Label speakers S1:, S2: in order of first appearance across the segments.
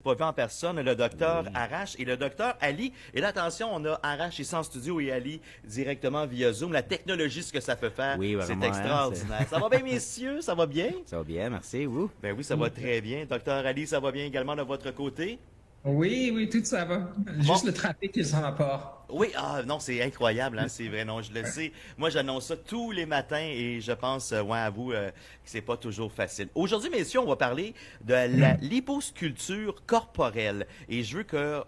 S1: Pas vu en personne, le docteur Arash et le docteur Ali. Et là, attention, on a Arash ici en studio et Ali directement via Zoom. La technologie, ce que ça peut faire,
S2: Oui,
S1: c'est
S2: vraiment,
S1: extraordinaire. Ça va bien, messieurs? Ça va bien?
S2: Ça va bien, merci, vous?
S1: Ben oui, ça va très bien. Docteur Ali, ça va bien également de votre côté?
S3: Oui, oui, tout ça va.
S1: Bon.
S3: Juste le trafic qui s'en va pas.
S1: Oui, ah non, c'est incroyable, hein, c'est vrai, non, je le sais. Moi, j'annonce ça tous les matins et je pense, ouais, à vous, que c'est pas toujours facile. Aujourd'hui, messieurs, on va parler de la liposculpture corporelle. Et je veux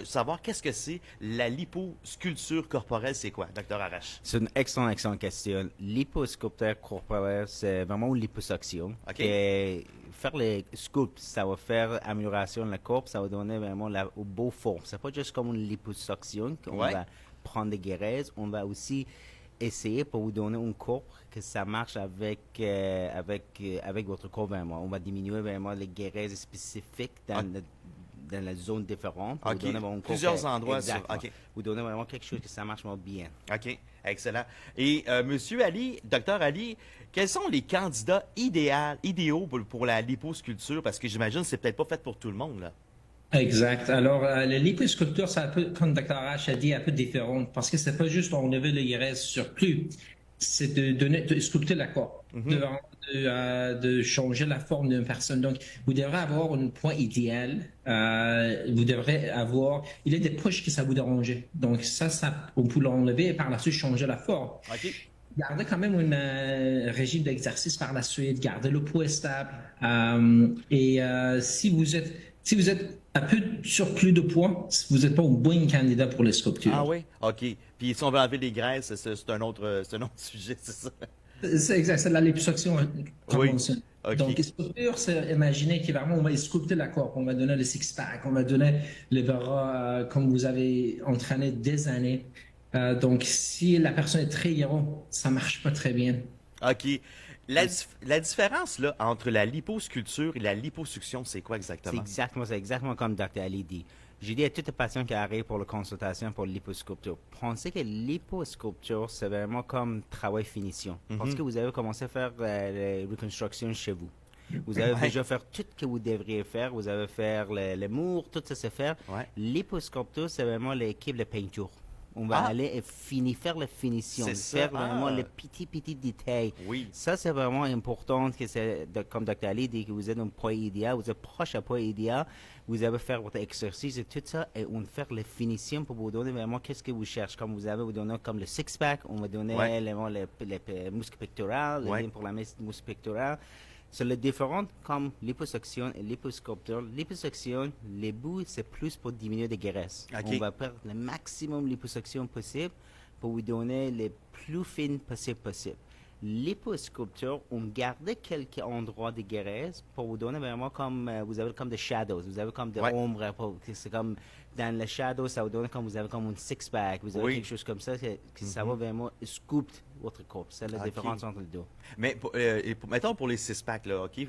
S1: savoir qu'est-ce que c'est la liposculpture corporelle, c'est quoi, docteur Arash?
S2: C'est une excellente question. L'hyposculpteur corporel, c'est vraiment une liposuction.
S1: OK.
S2: Et faire les sculpts, ça va faire amélioration de la corps, ça va donner vraiment la beau forme. C'est pas juste comme une liposuction qu'on
S1: Ouais.
S2: va prendre des graisses, on va aussi essayer pour vous donner un corps que ça marche avec votre corps vraiment. On va diminuer vraiment les graisses spécifiques dans la zone différente. Pour
S1: OK.
S2: vous donner vraiment un corps
S1: Plusieurs endroits sur-
S2: Exactement.
S1: OK.
S2: Vous donner vraiment quelque chose que ça marche vraiment bien.
S1: OK, excellent. Et Monsieur Ali, docteur Ali, quels sont les candidats idéaux pour la liposculpture? Parce que j'imagine que c'est peut-être pas fait pour tout le monde, là.
S3: Exact. Alors, le liposculpture, c'est un peu, comme Dr. H a dit, un peu différent parce que c'est pas juste enlever le graisse surplus, c'est de sculpter la corps, de changer la forme d'une personne. Donc, vous devrez avoir un point idéal. Vous devrez avoir. Il y a des poches qui ça vous dérangeait. Donc, on peut l'enlever et par la suite changer la forme.
S1: OK.
S3: Gardez quand même un régime d'exercice par la suite, gardez le poids stable. Si vous êtes un peu surplus de poids, vous n'êtes pas un bon candidat pour les sculptures.
S1: Ah oui? OK. Puis si on veut enlever les graisses, c'est un autre sujet, c'est ça?
S3: C'est exact, c'est de la liposuction conventionnelle.
S1: OK.
S3: Donc, sculpture, c'est imaginer qu'évidemment, on va sculpter la corps, on va donner le six-pack, on va donner les bras comme vous avez entraîné des années. Donc, si la personne est très héros, ça marche pas très bien.
S1: OK. La différence là, entre la liposculpture et la liposuction, c'est quoi exactement?
S2: C'est exactement comme Dr. Ali dit. J'ai dit à tous les patients qui arrivent pour la consultation pour l'hyposculpture, pensez que l'hyposculpture, c'est vraiment comme travail finition. Parce que vous avez commencé à faire la reconstruction chez vous. Vous avez déjà fait tout ce que vous devriez faire. Vous avez fait les murs, tout ça c'est faire.
S1: Ouais.
S2: L'hyposculpture, c'est vraiment l'équipe de peinture. On va aller et faire la finition,
S1: C'est ça.
S2: faire vraiment les petits détails.
S1: Oui.
S2: Ça, c'est vraiment important, que comme Dr. Ali dit, que vous êtes un poids idéal, vous êtes proche à poids idéal, vous allez faire votre exercice et tout ça, et on va faire les finitions pour vous donner vraiment qu'est-ce que vous cherchez. Comme vous avez, vous donner comme le six-pack, on va donner les muscles pectoraux, les lignes pour la muscle pectorale. C'est le différent comme liposuction et liposculpture. Liposuction, les bouts, c'est plus pour diminuer des graisses.
S1: OK.
S2: On va faire le maximum de liposuction possible pour vous donner les plus fines possible. Liposculpture, on garde quelques endroits de graisse pour vous donner vraiment comme, vous avez comme des shadows, vous avez comme des ombres. C'est comme, dans les shadows, ça vous donne comme, vous avez comme un six-pack, vous avez quelque chose comme ça, que ça va vraiment sculpter votre corps. C'est la différence entre les deux.
S1: Mais mettons pour les six-packs, là, OK?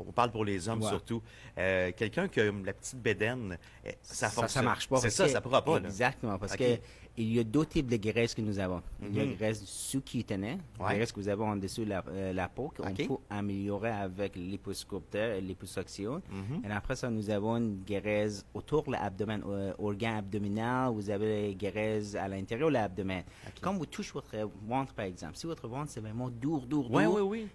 S1: On parle pour les hommes surtout. Quelqu'un qui a la petite bédaine, ça fonctionne.
S2: Ça marche pas.
S1: C'est ça, ça pourra pas. Là.
S2: Exactement, parce que il y a deux types de graisses que nous avons. Il y a la graisse sous-cutanée, la graisse que vous avez en dessous de la peau, qu'on peut améliorer avec l'hyposculpteur et l'hyposuction. Et après ça, nous avons une graisse autour de l'abdomen, organe abdominal, vous avez la graisse à l'intérieur de l'abdomen. Comme vous touchez votre ventre, par exemple, si votre ventre c'est vraiment dur,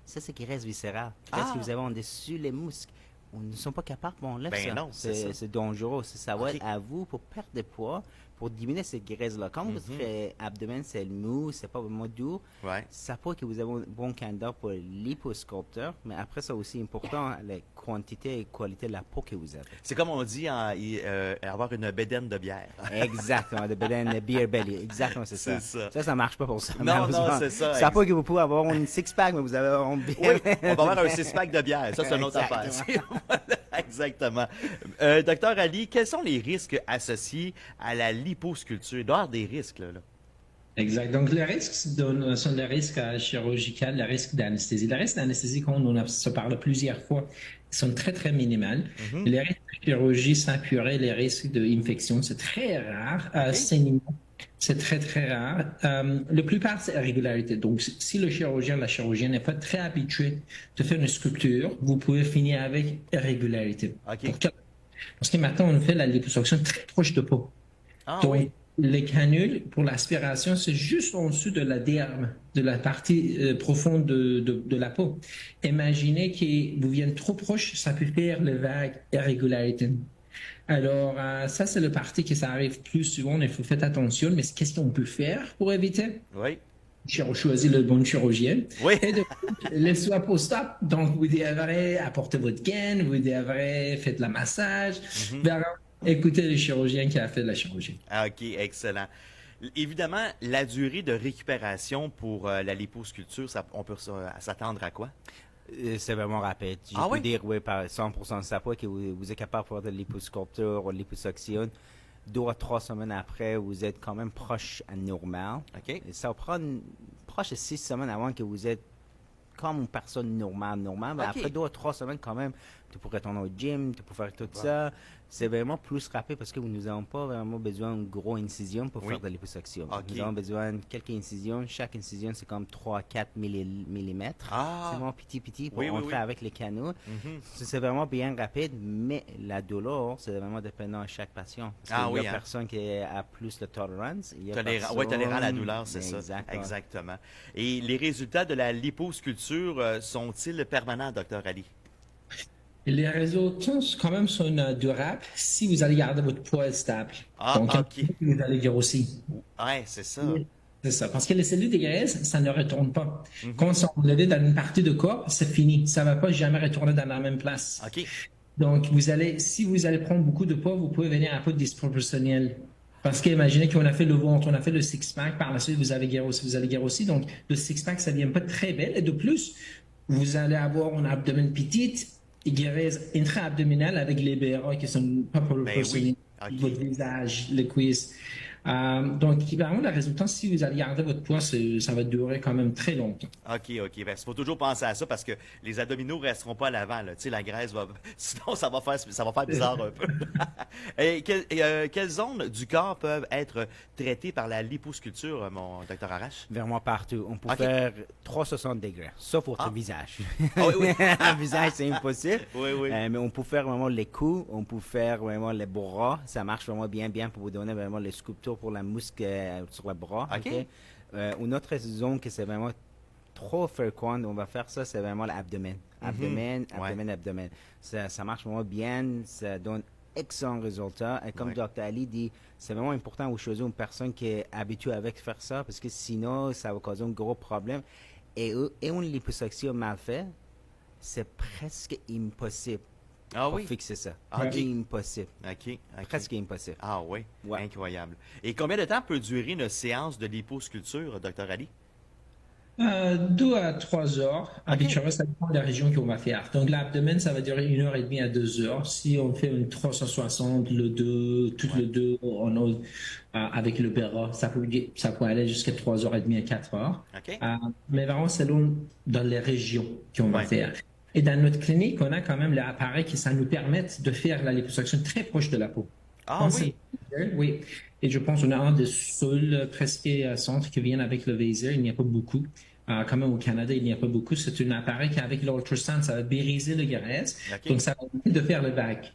S2: ça c'est graisse viscérale. Graisse que vous avez en dessus les muscles. On ne sont pas capables, on lève ça.
S1: Non,
S2: c'est dangereux. Ça va être à vous pour perdre de poids, pour diminuer cette graisse-là. Quand votre abdomen, c'est mou, c'est pas vraiment dur, ça peut que vous avez un bon candidat pour l'hyposculpteur, mais après, c'est aussi important, la quantité et qualité de la peau que vous avez.
S1: C'est comme on dit, avoir une bédaine de bière.
S2: Exactement, de bédaine, de beer belly. Exactement, c'est ça. Ça marche pas pour ça.
S1: Non, c'est ça.
S2: Ça peut que vous pouvez avoir une six-pack, mais vous avez un beer.
S1: Oui, on va avoir un six-pack de bière. Ça, c'est une autre affaire. Exactement. Docteur Ali, quels sont les risques associés à la liposculpture? Il doit y avoir des risques, là.
S3: Exact. Donc, les risques sont les risques chirurgicaux, les risques d'anesthésie. Les risques d'anesthésie, comme on se parle plusieurs fois, sont très, très minimales. Les risques de chirurgie sans purée, les risques d'infection, c'est très rare. Saignement, c'est très, très rare. La plupart, c'est irrégularité. Donc, si le chirurgien, la chirurgienne n'est pas très habitué de faire une sculpture, vous pouvez finir avec irrégularité. Parce que maintenant, on fait la liposuction très proche de peau.
S1: Ah
S3: Donc,
S1: oui.
S3: les canules pour l'aspiration, c'est juste en dessous de la derme, de la partie profonde de la peau. Imaginez que vous viennent trop proche, ça peut faire les vagues irrégularité. Alors, ça, c'est le parti que ça arrive plus souvent, il faut faire attention, mais qu'est-ce qu'on peut faire pour éviter?
S1: Oui.
S3: Choisir le bon chirurgien.
S1: Oui.
S3: Et de le soin post-op, donc vous devrez apporter votre gaine, vous devrez faire de la massage, écoutez le chirurgien qui a fait la chirurgie.
S1: Ah, OK, excellent. Évidemment, la durée de récupération pour la liposculpture, on peut s'attendre à quoi?
S2: C'est vraiment rapide. Je peux dire, oui, par 100% de sa poids que vous êtes capable de faire de liposculpture ou liposuction. 2 à 3 semaines après, vous êtes quand même proche à normal.
S1: OK.
S2: Et ça prend proche de 6 semaines avant que vous êtes comme une personne normale. Mais après 2 à 3 semaines, quand même, tu pourrais retourner au gym, tu peux faire tout ça. C'est vraiment plus rapide parce que nous n'avons pas vraiment besoin d'une grosse incision pour faire de la liposuction. Nous avons besoin de quelques incisions. Chaque incision, c'est comme 3-4 millimètres. C'est vraiment petit pour entrer avec les canaux. C'est vraiment bien rapide, mais la douleur, c'est vraiment dépendant de chaque patient. Parce qu'il y a personne qui a plus de tolérance.
S1: Tolérant à la douleur, c'est ça. Exactement. Et les résultats de la liposculpture sont-ils permanents, Dr. Ali?
S3: Les résultats, quand même, sont durables si vous allez garder votre poids stable. Donc, vous allez grossir.
S1: Oui, c'est ça.
S3: C'est ça. Parce que les cellules de graisse, ça ne retourne pas. Quand elles sont enlevées dans une partie de corps, c'est fini. Ça ne va pas jamais retourner dans la même place.
S1: OK.
S3: Donc, si vous allez prendre beaucoup de poids, vous pouvez venir un peu disproportionnel. Parce qu'imaginez qu'on a fait le ventre, on a fait le six-pack, par la suite, vous allez grossi. Donc, le six-pack, ça ne vient pas très belle. Et de plus, vous allez avoir un abdomen petit, graisse intra-abdominale avec les BRA qui sont pas proportionnés. Votre visage, les cuisses. Donc, vraiment, le résultat, si vous allez garder votre poids, ça va durer quand même très longtemps.
S1: OK. Ben, il faut toujours penser à ça parce que les abdominaux ne resteront pas à l'avant. Tu sais, la graisse va... Sinon, ça va faire bizarre un peu. Et quelles zones du corps peuvent être traitées par la liposculpture, mon docteur Arrache?
S2: Vraiment partout. On peut faire 360 degrés, sauf pour votre visage.
S1: Oui.
S2: Le visage, c'est impossible.
S1: Oui.
S2: Mais on peut faire vraiment les coups, on peut faire vraiment les bras. Ça marche vraiment bien pour vous donner vraiment les sculptures pour la muscle sur le bras. Une autre zone que c'est vraiment trop fréquent, on va faire ça, c'est vraiment l'abdomen. Abdomen. Ça marche vraiment bien, ça donne excellents résultats. Et comme Dr. Ali dit, c'est vraiment important de choisir une personne qui est habituée avec faire ça parce que sinon, ça va causer un gros problème. Et une liposuction mal faite, c'est presque impossible. Pour fixer ça. Impossible. Presque impossible.
S1: Ah oui? Incroyable. Et combien de temps peut durer une séance de liposculpture, Dr. Ali?
S3: 2 à 3 heures. Habituellement, ça dépend de la région qu'on va faire. Donc, l'abdomen, ça va durer 1h30 à 2 heures. Si on fait une 360, le 2, tout le 2, avec le bras, ça peut aller jusqu'à 3h30 à 4 heures. Mais vraiment, c'est long dans les régions qu'on va faire. Et dans notre clinique, on a quand même l'appareil qui ça nous permet de faire la liposuction très proche de la peau. Oui. Et je pense qu'on a un des seuls presque centres qui viennent avec le Vaser. Il n'y a pas beaucoup. Quand même au Canada, il n'y a pas beaucoup. C'est un appareil qui, avec l'ultrasound, ça va briser le graisse. Donc, ça va permettre de faire le vague.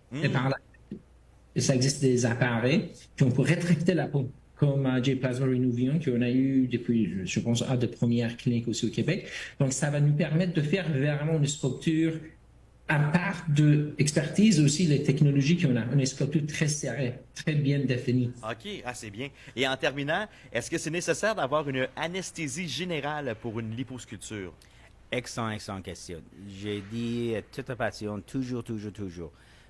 S3: Et ça existe des appareils qui on peut rétracter la peau, comme J-Plasma Renuvion, qu'on a eu depuis, je pense, des premières cliniques aussi au Québec. Donc, ça va nous permettre de faire vraiment une sculpture à part de expertise aussi, les technologies qu'on a. Une sculpture très serrée, très bien définie.
S1: OK, c'est bien. Et en terminant, est-ce que c'est nécessaire d'avoir une anesthésie générale pour une liposculpture?
S2: Excellente question. J'ai dit à toute patient, toujours.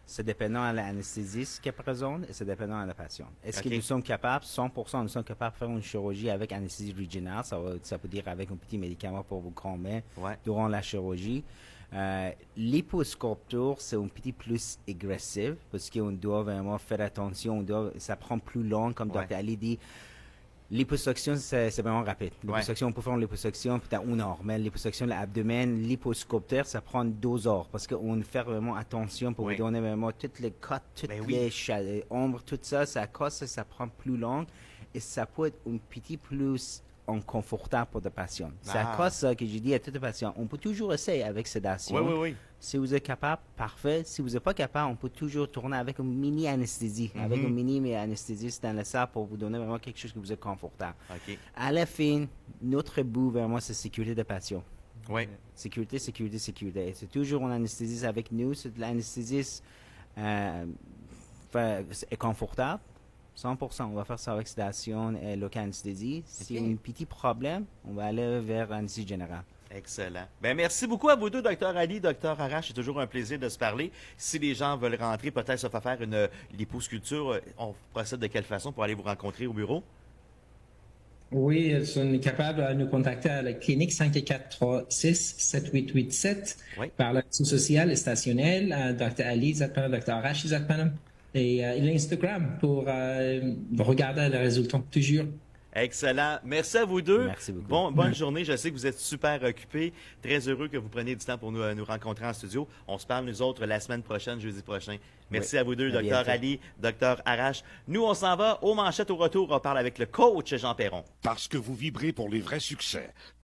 S2: C'est dépendant de l'anesthésiste qui est présent et c'est dépendant de la patiente. Est-ce que nous sommes capables, 100%, nous sommes capables de faire une chirurgie avec anesthésie régionale, ça veut dire avec un petit médicament pour vos grands-mères durant la chirurgie. Liposculpture, c'est un petit plus agressif parce qu'on doit vraiment faire attention, ça prend plus long, comme Dr. Ali dit. Liposuction, c'est vraiment rapide. Liposuction, on peut faire une liposuction peut-être 1 heure, mais liposuction de l'abdomen, liposculpture, ça prend 2 heures parce qu'on fait vraiment attention pour vous donner vraiment toutes les cotes, toutes les ombres, tout ça, ça prend plus long et ça peut être un petit plus inconfortable pour le patient. C'est
S1: Ah.
S2: à cause de ça que je dis à tous les patients, on peut toujours essayer avec sédation.
S1: Oui, oui, oui.
S2: Si vous êtes capable, parfait. Si vous n'êtes pas capable, on peut toujours tourner avec une mini-anesthésie. Avec une mini-anesthésiste dans la salle pour vous donner vraiment quelque chose que vous êtes confortable.
S1: OK.
S2: À la fin, notre but, vraiment, c'est la sécurité des patients.
S1: Oui.
S2: Sécurité, sécurité, sécurité. C'est toujours un anesthésiste avec nous. L'anesthésiste est confortable. 100%. On va faire ça avec sédation et local-anesthésie. S'il y a un petit problème, on va aller vers l'anesthésie générale.
S1: Excellent. Ben merci beaucoup à vous deux, Dr Ali, Dr Arash. C'est toujours un plaisir de se parler. Si les gens veulent rentrer, peut-être se faire une liposculpture, on procède de quelle façon pour aller vous rencontrer au bureau?
S3: Oui, ils sont capables de nous contacter à la clinique 5436-7887 par le réseau social et stationnel, Dr. Ali Zatpanam, Dr. Arash Zatpanam. Et il a Instagram pour regarder les résultats, toujours.
S1: Excellent. Merci à vous deux.
S2: Merci beaucoup.
S1: Bonne journée. Je sais que vous êtes super occupés. Très heureux que vous preniez du temps pour nous rencontrer en studio. On se parle, nous autres, la semaine prochaine, jeudi prochain. Merci à vous deux, Dr. Ali, Dr. Arash. Nous, on s'en va aux manchettes au retour. On parle avec le coach Jean Perron.
S4: Parce que vous vibrez pour les vrais succès.